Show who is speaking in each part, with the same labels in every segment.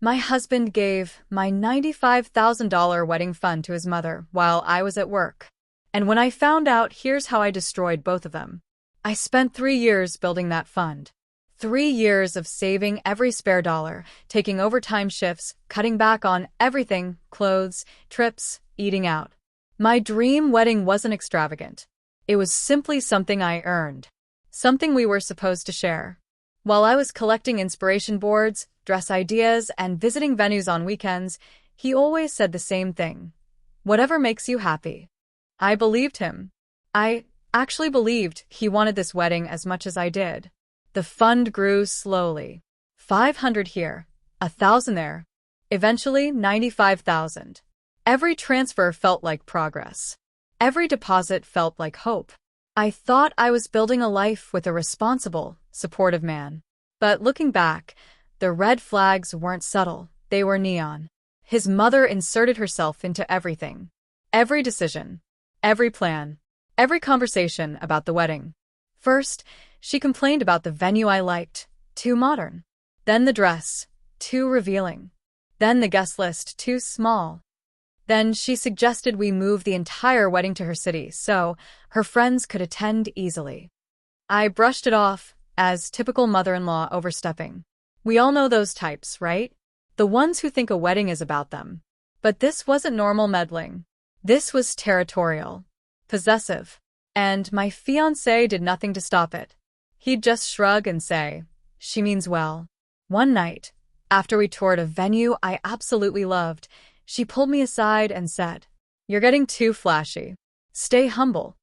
Speaker 1: My husband gave my $95,000 wedding fund to his mother while I was at work. And when I found out, here's how I destroyed both of them. I spent 3 years building that fund. 3 years of saving every spare dollar, taking overtime shifts, cutting back on everything, clothes, trips, eating out. My dream wedding wasn't extravagant. It was simply something I earned. Something we were supposed to share. While I was collecting inspiration boards, dress ideas, and visiting venues on weekends, he always said the same thing. Whatever makes you happy. I believed him. I actually believed he wanted this wedding as much as I did. The fund grew slowly. 500 here, 1,000 there. Eventually, 95,000. Every transfer felt like progress. Every deposit felt like hope. I thought I was building a life with a responsible, supportive man. But looking back, the red flags weren't subtle, they were neon. His mother inserted herself into everything. Every decision. Every plan. Every conversation about the wedding. First, she complained about the venue I liked, too modern. Then the dress, too revealing. Then the guest list, too small. Then she suggested we move the entire wedding to her city so her friends could attend easily. I brushed it off as typical mother-in-law overstepping. We all know those types, right? The ones who think a wedding is about them. But this wasn't normal meddling. This was territorial, possessive, and my fiancé did nothing to stop it. He'd just shrug and say, "She means well." One night, after we toured a venue I absolutely loved, she pulled me aside and said, "You're getting too flashy. Stay humble."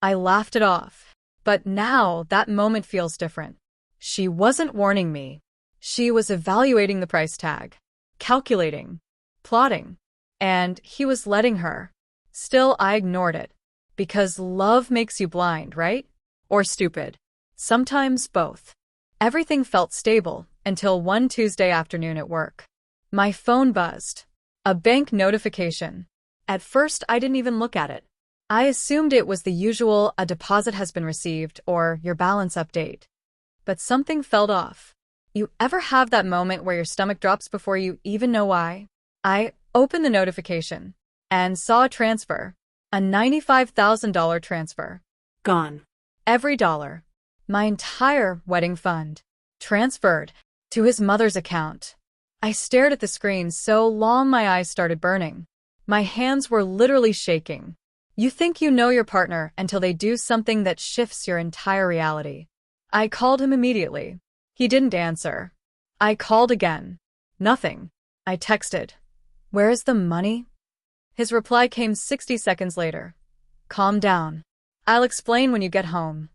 Speaker 1: I laughed it off. But now that moment feels different. She wasn't warning me. She was evaluating the price tag, calculating, plotting, and he was letting her. Still, I ignored it. Because love makes you blind, right? Or stupid. Sometimes both. Everything felt stable until one Tuesday afternoon at work. My phone buzzed. A bank notification. At first, I didn't even look at it. I assumed it was the usual "a deposit has been received" or "your balance update." But something felt off. You ever have that moment where your stomach drops before you even know why? I opened the notification and saw a transfer. A $95,000 transfer.
Speaker 2: Gone.
Speaker 1: Every dollar. My entire wedding fund. Transferred to his mother's account. I stared at the screen so long my eyes started burning. My hands were literally shaking. You think you know your partner until they do something that shifts your entire reality. I called him immediately. He didn't answer. I called again. Nothing. I texted, "Where is the money?" His reply came 60 seconds later. "Calm down. I'll explain when you get home."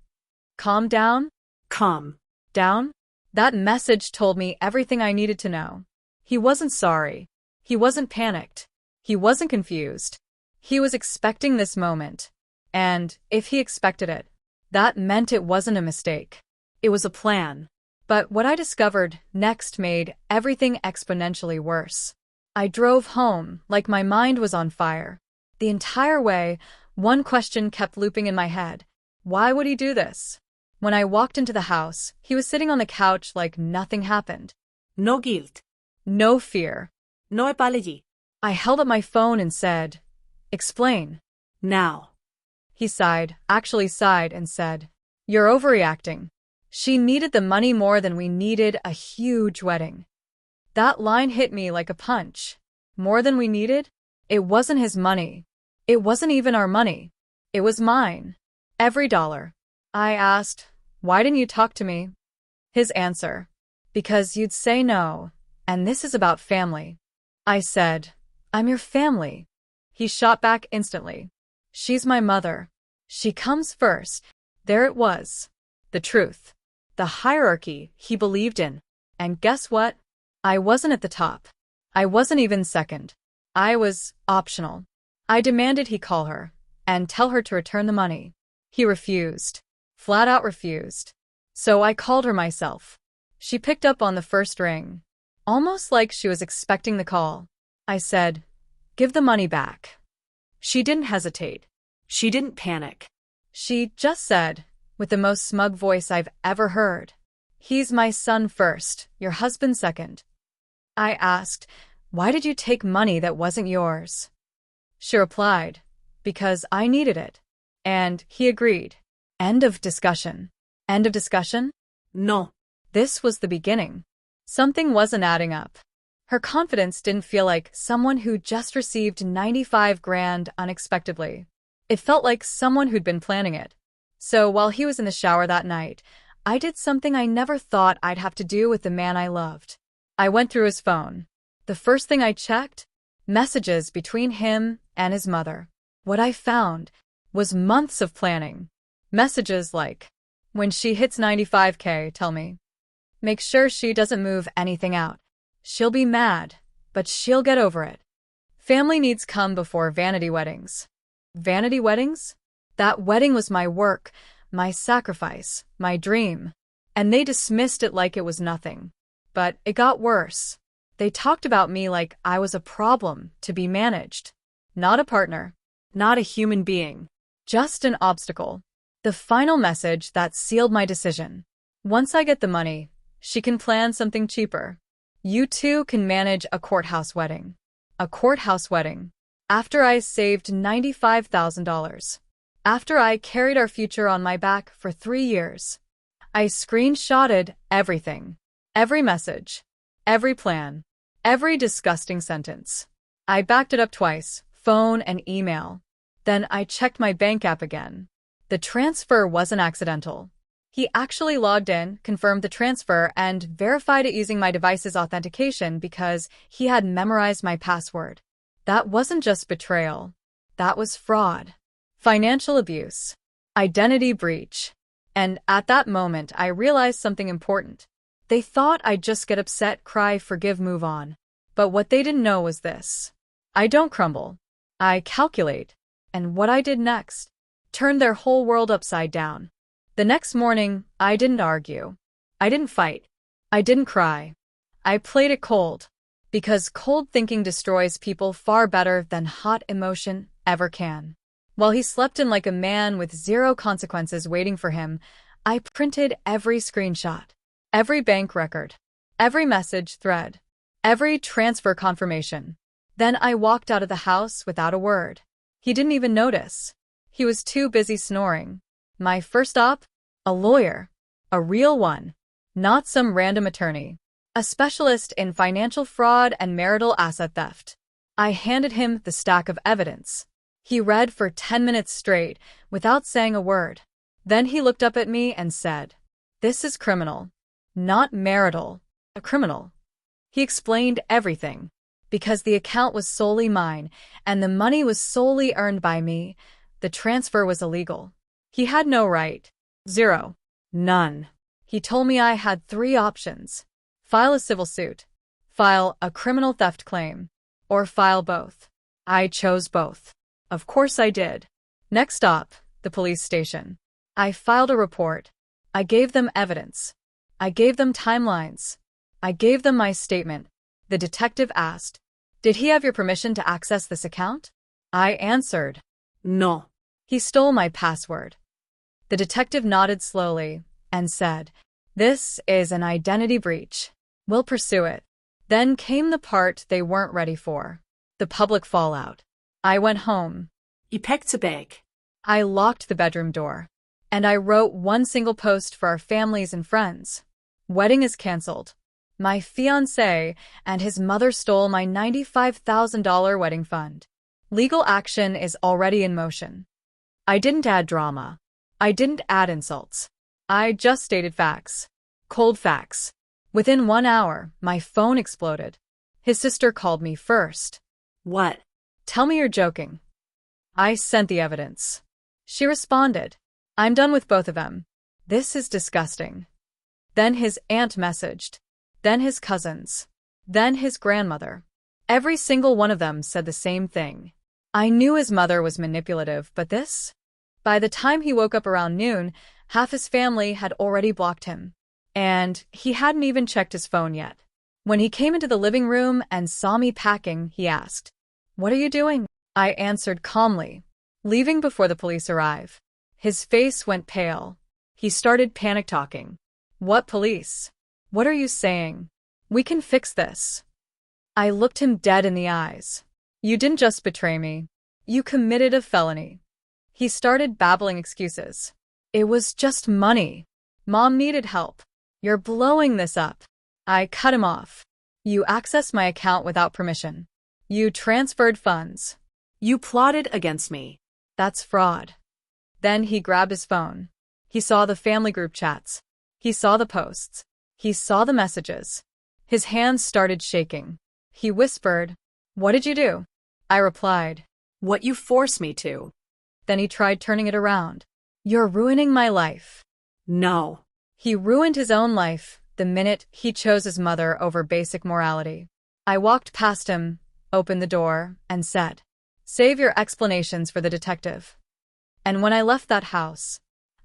Speaker 1: Calm down?
Speaker 2: Calm
Speaker 1: down? That message told me everything I needed to know. He wasn't sorry. He wasn't panicked. He wasn't confused. He was expecting this moment. And if he expected it, that meant it wasn't a mistake. It was a plan. But what I discovered next made everything exponentially worse. I drove home like my mind was on fire. The entire way, one question kept looping in my head. Why would he do this? When I walked into the house, he was sitting on the couch like nothing happened.
Speaker 2: No guilt.
Speaker 1: No fear.
Speaker 2: No apology.
Speaker 1: I held up my phone and said, "Explain."
Speaker 2: Now.
Speaker 1: He actually sighed and said, "You're overreacting. She needed the money more than we needed a huge wedding." That line hit me like a punch. More than we needed? It wasn't his money. It wasn't even our money. It was mine. Every dollar. I asked, "Why didn't you talk to me?" His answer, "Because you'd say no, and this is about family." I said, "I'm your family." He shot back instantly. "She's my mother. She comes first." There it was. The truth. The hierarchy he believed in. And guess what? I wasn't at the top. I wasn't even second. I was optional. I demanded he call her and tell her to return the money. He refused. Flat out refused. So I called her myself. She picked up on the first ring, almost like she was expecting the call. I said, "Give the money back." She didn't hesitate.
Speaker 2: She didn't panic.
Speaker 1: She just said, with the most smug voice I've ever heard, "He's my son first, your husband second." I asked, "Why did you take money that wasn't yours?" She replied, "Because I needed it." And he agreed. End of discussion. End of discussion?
Speaker 2: No.
Speaker 1: This was the beginning. Something wasn't adding up. Her confidence didn't feel like someone who just received 95 grand unexpectedly. It felt like someone who'd been planning it. So while he was in the shower that night, I did something I never thought I'd have to do with the man I loved. I went through his phone. The first thing I checked? Messages between him and his mother. What I found was months of planning. Messages like, "When she hits 95K, tell me. Make sure she doesn't move anything out. She'll be mad, but she'll get over it. Family needs come before vanity weddings." Vanity weddings? That wedding was my work, my sacrifice, my dream. And they dismissed it like it was nothing. But it got worse. They talked about me like I was a problem to be managed. Not a partner. Not a human being. Just an obstacle. The final message that sealed my decision. "Once I get the money, she can plan something cheaper. You too can manage a courthouse wedding." A courthouse wedding. After I saved $95,000. After I carried our future on my back for 3 years. I screenshotted everything. Every message. Every plan. Every disgusting sentence. I backed it up twice, phone and email. Then I checked my bank app again. The transfer wasn't accidental. He actually logged in, confirmed the transfer, and verified it using my device's authentication because he had memorized my password. That wasn't just betrayal. That was fraud. Financial abuse. Identity breach. And at that moment, I realized something important. They thought I'd just get upset, cry, forgive, move on. But what they didn't know was this. I don't crumble. I calculate. And what I did next turned their whole world upside down. The next morning, I didn't argue. I didn't fight. I didn't cry. I played it cold. Because cold thinking destroys people far better than hot emotion ever can. While he slept in like a man with zero consequences waiting for him, I printed every screenshot, every bank record, every message thread, every transfer confirmation. Then I walked out of the house without a word. He didn't even notice. He was too busy snoring. My first stop? A lawyer. A real one. Not some random attorney. A specialist in financial fraud and marital asset theft. I handed him the stack of evidence. He read for 10 minutes straight, without saying a word. Then he looked up at me and said, "This is criminal. Not marital. A criminal." He explained everything. Because the account was solely mine, and the money was solely earned by me, the transfer was illegal. He had no right. Zero. None. He told me I had 3 options. File a civil suit, file a criminal theft claim, or file both. I chose both. Of course I did. Next stop, the police station. I filed a report. I gave them evidence. I gave them timelines. I gave them my statement. The detective asked, "Did he have your permission to access this account?" I answered,
Speaker 2: No.
Speaker 1: "He stole my password." The detective nodded slowly and said, "This is an identity breach. We'll pursue it." Then came the part they weren't ready for. The public fallout. I went home.
Speaker 2: I packed a bag.
Speaker 1: I locked the bedroom door. And I wrote one single post for our families and friends. Wedding is canceled. My fiancé and his mother stole my $95,000 wedding fund. Legal action is already in motion. I didn't add drama. I didn't add insults. I just stated facts. Cold facts. Within 1 hour, my phone exploded. His sister called me first.
Speaker 2: What?
Speaker 1: "Tell me you're joking." I sent the evidence. She responded, "I'm done with both of them. This is disgusting." Then his aunt messaged. Then his cousins. Then his grandmother. Every single one of them said the same thing. I knew his mother was manipulative, but this? By the time he woke up around noon, half his family had already blocked him. And he hadn't even checked his phone yet. When he came into the living room and saw me packing, he asked, "What are you doing?" I answered calmly, "Leaving before the police arrive." His face went pale. He started panic talking. "What police? What are you saying? We can fix this." I looked him dead in the eyes. You didn't just betray me. You committed a felony. He started babbling excuses. It was just money. Mom needed help. You're blowing this up. I cut him off. You accessed my account without permission. You transferred funds.
Speaker 2: You plotted against me.
Speaker 1: That's fraud. Then he grabbed his phone. He saw the family group chats. He saw the posts. He saw the messages. His hands started shaking. He whispered, "What did you do?" I replied,
Speaker 2: What you forced me to.
Speaker 1: Then he tried turning it around. You're ruining my life.
Speaker 2: No.
Speaker 1: He ruined his own life the minute he chose his mother over basic morality. I walked past him, opened the door, and said, "Save your explanations for the detective." And when I left that house,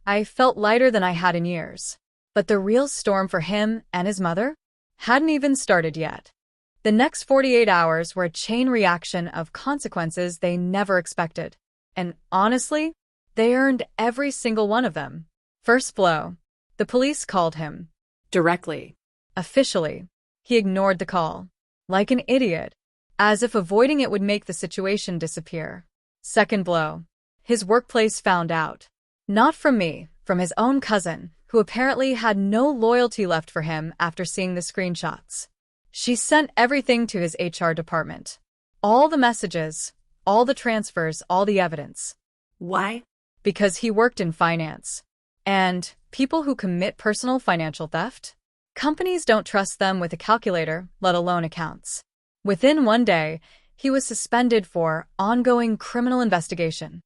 Speaker 1: I felt lighter than I had in years. But the real storm for him and his mother hadn't even started yet. The next 48 hours were a chain reaction of consequences they never expected. And honestly, they earned every single one of them. First blow. The police called him.
Speaker 2: Directly.
Speaker 1: Officially. He ignored the call. Like an idiot. As if avoiding it would make the situation disappear. Second blow. His workplace found out. Not from me, from his own cousin, who apparently had no loyalty left for him after seeing the screenshots. She sent everything to his HR department. All the messages, all the transfers, all the evidence.
Speaker 2: Why?
Speaker 1: Because he worked in finance. And people who commit personal financial theft? Companies don't trust them with a calculator, let alone accounts. Within one day, he was suspended for ongoing criminal investigation.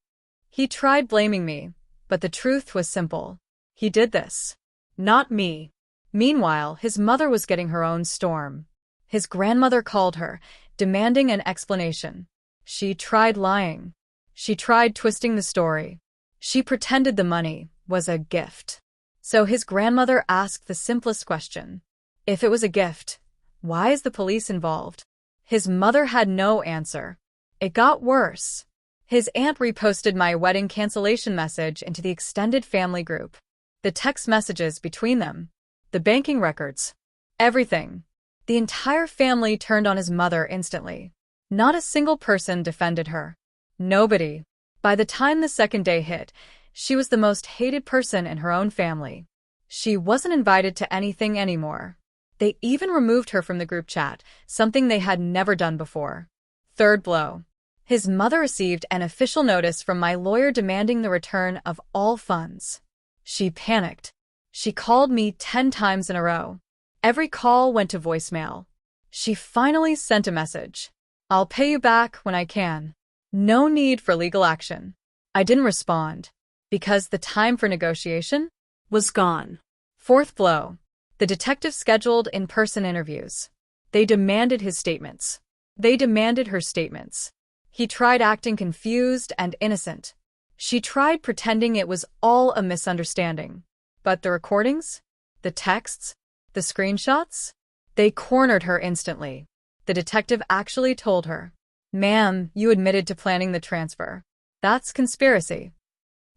Speaker 1: He tried blaming me, but the truth was simple. He did this. Not me. Meanwhile, his mother was getting her own storm. His grandmother called her, demanding an explanation. She tried lying. She tried twisting the story. She pretended the money was a gift. So his grandmother asked the simplest question. If it was a gift, why is the police involved? His mother had no answer. It got worse. His aunt reposted my wedding cancellation message into the extended family group. The text messages between them. The banking records. Everything. The entire family turned on his mother instantly. Not a single person defended her. Nobody. By the time the second day hit, she was the most hated person in her own family. She wasn't invited to anything anymore. They even removed her from the group chat, something they had never done before. Third blow. His mother received an official notice from my lawyer demanding the return of all funds. She panicked. She called me 10 times in a row. Every call went to voicemail. She finally sent a message. I'll pay you back when I can. No need for legal action. I didn't respond. Because the time for negotiation
Speaker 2: Was gone.
Speaker 1: Fourth blow. The detective scheduled in-person interviews. They demanded his statements. They demanded her statements. He tried acting confused and innocent. She tried pretending it was all a misunderstanding. But the recordings? The texts? The screenshots? They cornered her instantly. The detective actually told her, "Ma'am, you admitted to planning the transfer. That's conspiracy."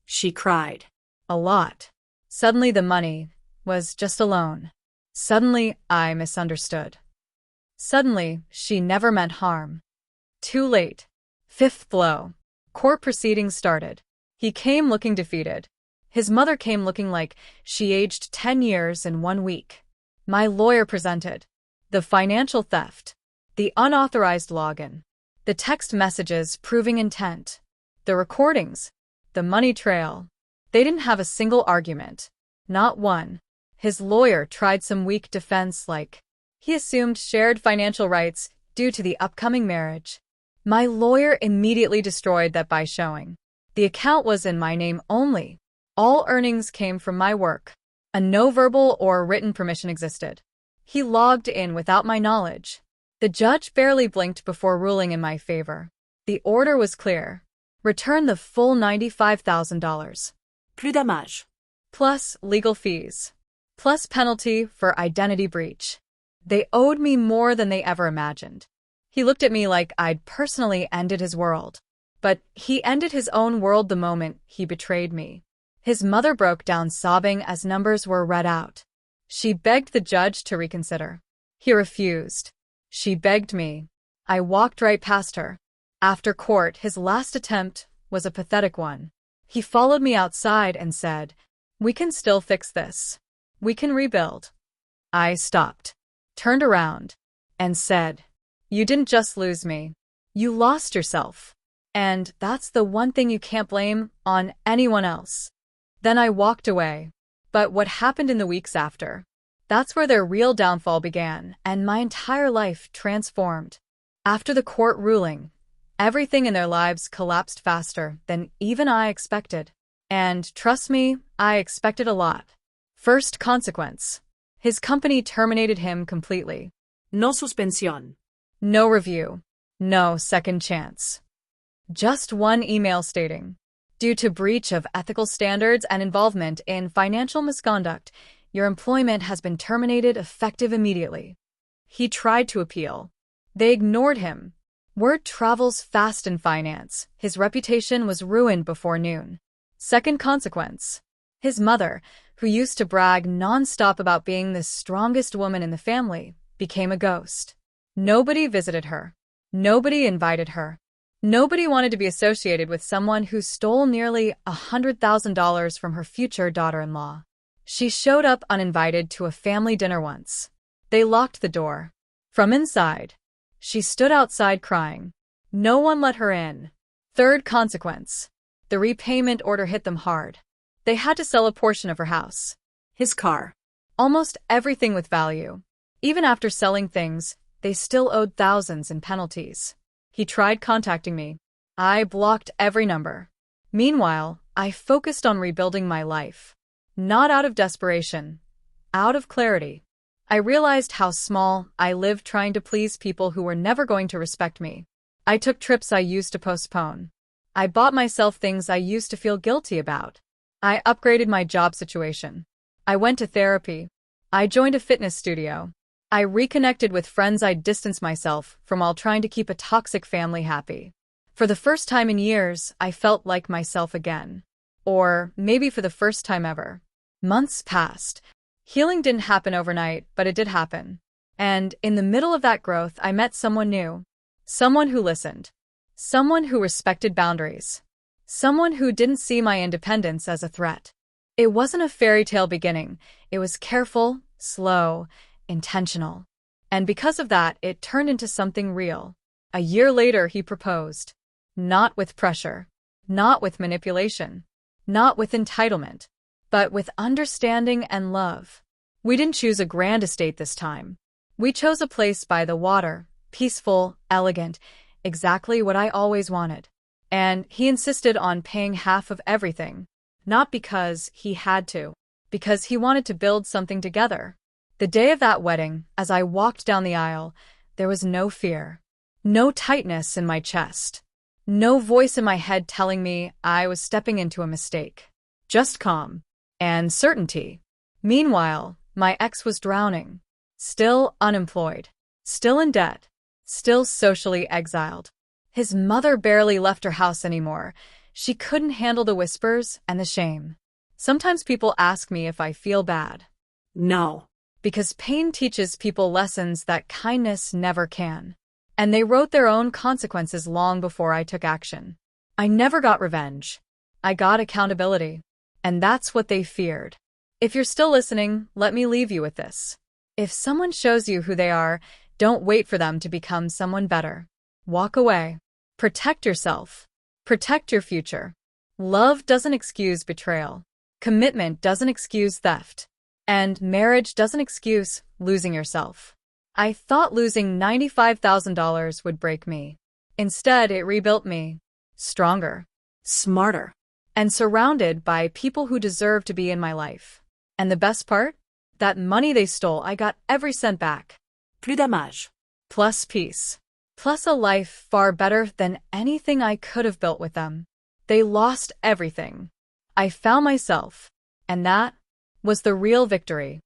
Speaker 2: She cried.
Speaker 1: A lot. Suddenly the money was just a loan. Suddenly I misunderstood. Suddenly she never meant harm. Too late. Fifth blow. Court proceedings started. He came looking defeated. His mother came looking like she aged 10 years in 1 week. My lawyer presented the financial theft, the unauthorized login, the text messages proving intent, the recordings, the money trail. They didn't have a single argument. Not one. His lawyer tried some weak defense like he assumed shared financial rights due to the upcoming marriage. My lawyer immediately destroyed that by showing the account was in my name only. All earnings came from my work. And no verbal or written permission existed. He logged in without my knowledge. The judge barely blinked before ruling in my favor. The order was clear. Return the full $95,000.
Speaker 2: Plus dommage.
Speaker 1: Plus legal fees. Plus penalty for identity breach. They owed me more than they ever imagined. He looked at me like I'd personally ended his world. But he ended his own world the moment he betrayed me. His mother broke down sobbing as numbers were read out. She begged the judge to reconsider. He refused. She begged me. I walked right past her. After court, his last attempt was a pathetic one. He followed me outside and said, "We can still fix this. We can rebuild." I stopped, turned around, and said, "You didn't just lose me. You lost yourself. And that's the one thing you can't blame on anyone else." Then I walked away. But what happened in the weeks after? That's where their real downfall began, and my entire life transformed. After the court ruling, everything in their lives collapsed faster than even I expected. And trust me, I expected a lot. First consequence. His company terminated him completely.
Speaker 2: No suspensión.
Speaker 1: No review. No second chance. Just one email stating, "Due to breach of ethical standards and involvement in financial misconduct, your employment has been terminated effective immediately." He tried to appeal. They ignored him. Word travels fast in finance. His reputation was ruined before noon. Second consequence. His mother, who used to brag nonstop about being the strongest woman in the family, became a ghost. Nobody visited her. Nobody invited her. Nobody wanted to be associated with someone who stole nearly $100,000 from her future daughter-in-law. She showed up uninvited to a family dinner once. They locked the door. From inside, she stood outside crying. No one let her in. Third consequence. The repayment order hit them hard. They had to sell a portion of her house.
Speaker 2: His car.
Speaker 1: Almost everything with value. Even after selling things, they still owed thousands in penalties. He tried contacting me. I blocked every number. Meanwhile, I focused on rebuilding my life. Not out of desperation, out of clarity. I realized how small I lived trying to please people who were never going to respect me. I took trips I used to postpone. I bought myself things I used to feel guilty about. I upgraded my job situation. I went to therapy. I joined a fitness studio. I reconnected with friends I'd distanced myself from while trying to keep a toxic family happy. For the first time in years, I felt like myself again. Or maybe for the first time ever. Months passed. Healing didn't happen overnight, but it did happen. And in the middle of that growth, I met someone new. Someone who listened. Someone who respected boundaries. Someone who didn't see my independence as a threat. It wasn't a fairy tale beginning. It was careful, slow, intentional. And because of that, it turned into something real. A year later, he proposed. Not with pressure. Not with manipulation. Not with entitlement. But with understanding and love. We didn't choose a grand estate this time. We chose a place by the water, peaceful, elegant, exactly what I always wanted. And he insisted on paying half of everything. Not because he had to, because he wanted to build something together. The day of that wedding, as I walked down the aisle, there was no fear. No tightness in my chest. No voice in my head telling me I was stepping into a mistake. Just calm. And certainty. Meanwhile, my ex was drowning. Still unemployed. Still in debt. Still socially exiled. His mother barely left her house anymore. She couldn't handle the whispers and the shame. Sometimes people ask me if I feel bad.
Speaker 2: No.
Speaker 1: Because pain teaches people lessons that kindness never can. And they wrote their own consequences long before I took action. I never got revenge. I got accountability. And that's what they feared. If you're still listening, let me leave you with this. If someone shows you who they are, don't wait for them to become someone better. Walk away. Protect yourself. Protect your future. Love doesn't excuse betrayal. Commitment doesn't excuse theft. And marriage doesn't excuse losing yourself. I thought losing $95,000 would break me. Instead, it rebuilt me. Stronger.
Speaker 2: Smarter.
Speaker 1: And surrounded by people who deserve to be in my life. And the best part? That money they stole, I got every cent back.
Speaker 2: Plus dommage.
Speaker 1: Plus peace. Plus a life far better than anything I could have built with them. They lost everything. I found myself. And that was the real victory.